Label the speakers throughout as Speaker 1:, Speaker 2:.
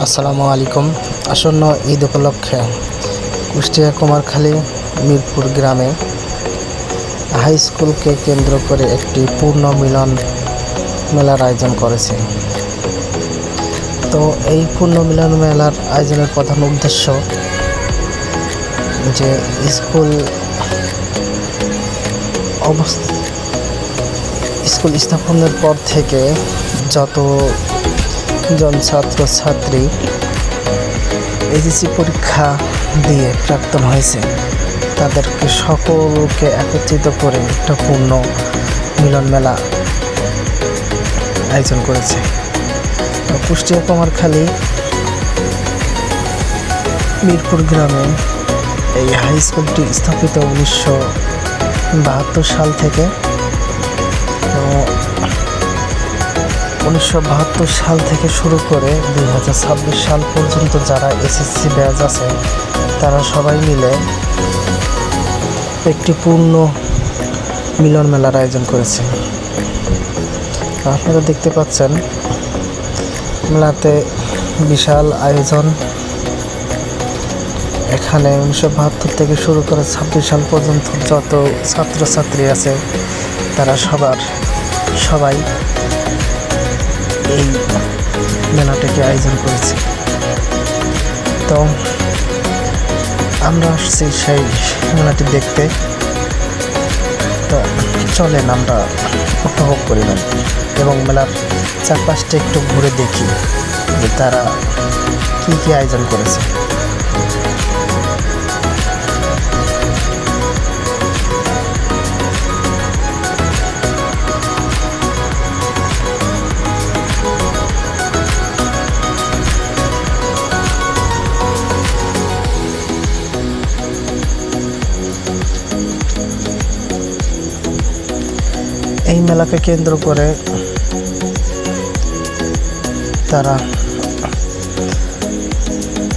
Speaker 1: আসসালামু আলাইকুম। আসন্ন ঈদ উপলক্ষে কুষ্টিয়া কুমারখালী মিরপুর গ্রামে হাই স্কুলকে কেন্দ্র করে একটি পূর্ণ মিলন মেলার আয়োজন করেছে। তো এই পূর্ণ মিলন মেলার আয়োজনের প্রধান উদ্দেশ্য যে স্কুল স্থাপনের পর থেকে যতজন ছাত্রছাত্রী এইচএসসি পরীক্ষা দিয়ে প্রাক্তন হয়েছে তাদেরকে সকলকে একত্রিত করে একটা পূর্ণ মিলন মেলা আয়োজন করেছে। কুষ্টিয়া কুমারখালী মিরপুর গ্রামে এই হাই স্কুলটি স্থাপিত 1972 সাল থেকে। 1972 সাল থেকে শুরু করে 2026 সাল পর্যন্ত যারা এসএসসি ব্যাচ আছে তারা সবাই মিলে একটি পূর্ণ মিলন মেলার আয়োজন করেছে। আপনারা দেখতে পাচ্ছেন মেলাতে বিশাল আয়োজন। এখানে 1972 থেকে শুরু করে 26 সাল পর্যন্ত যত ছাত্রছাত্রী আছে তারা সবাই এই মেলাটাকে আয়োজন করেছে। তো আমরা আসছি সেই মেলাটি দেখতে। তো চলেন আমরা উপভোগ করি না এবং মেলার চারপাশটা একটু ঘুরে দেখি যে তারা কি আয়োজন করেছে। এই মেলাকে কেন্দ্র করে তারা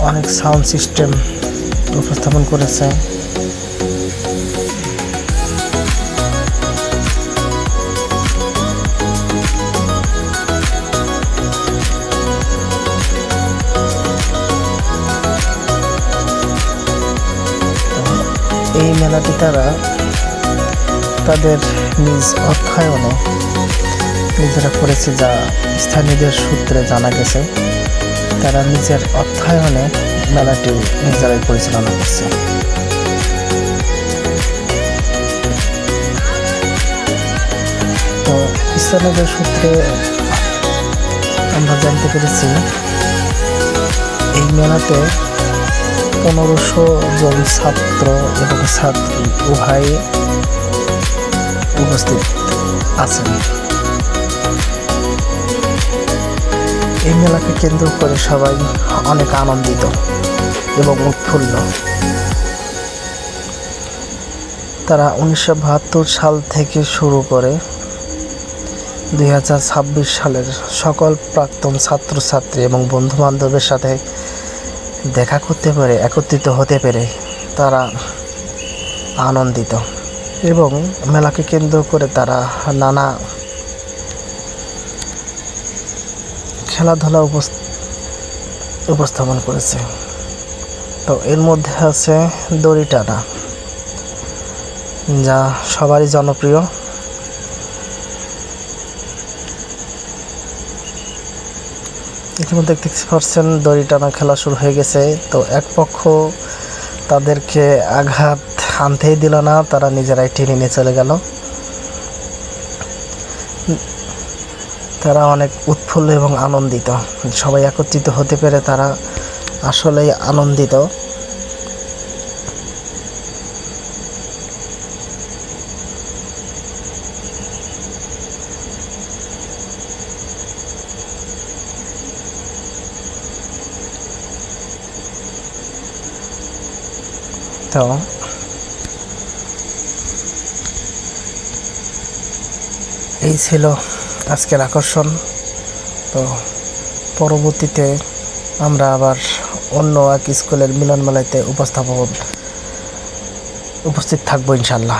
Speaker 1: অনেক সাউন্ড সিস্টেম উপস্থাপন করেছে। এই মেলাটি তারা তাদের নিজ অর্থায়নে নিজেরা করেছে, যা স্থানীয়দের সূত্রে জানা গেছে। তারা নিজের অর্থায়নে মেলাটি নিজেরাই পরিচালনা করছে। তো স্থানীয়দের সূত্রে আমরা জানতে পেরেছি এই মেলাতে 1500 জন ছাত্র এবং ছাত্রী উভয় উপস্থিত আছেন। এই মেলাকে কেন্দ্র করে সবাই অনেক আনন্দিত এবং উৎফুল্ল। তারা 1972 সাল থেকে শুরু করে 2026 সালের সকল প্রাক্তন ছাত্রছাত্রী এবং বন্ধুবান্ধবের সাথে দেখা করতে পেরে, একত্রিত হতে পেরে তারা আনন্দিত এবং মেলাকে কেন্দ্র করে তারা নানা খেলাধুলা উপস্থাপন করেছে। তো এর মধ্যে আছে দড়ি টানা, যা সবারই জনপ্রিয়। ইতিমধ্যে দেখতে পাচ্ছেন দড়ি টানা খেলা শুরু হয়ে গেছে। তো এক পক্ষ তাদেরকে আঘাত আনতেই দিল না, তারা নিজেরাই টেনে নিয়ে চলে গেল। তারা অনেক উৎফুল্ল এবং আনন্দিত, সবাই একত্রিত হতে পেরে তারা আসলেই আনন্দিত। তো এই ছিল আজকের আকর্ষণ। তো পরবর্তীতে আমরা আবার অন্য এক স্কুলের মিলন মেলাতে উপস্থিত থাকবো ইনশাল্লাহ।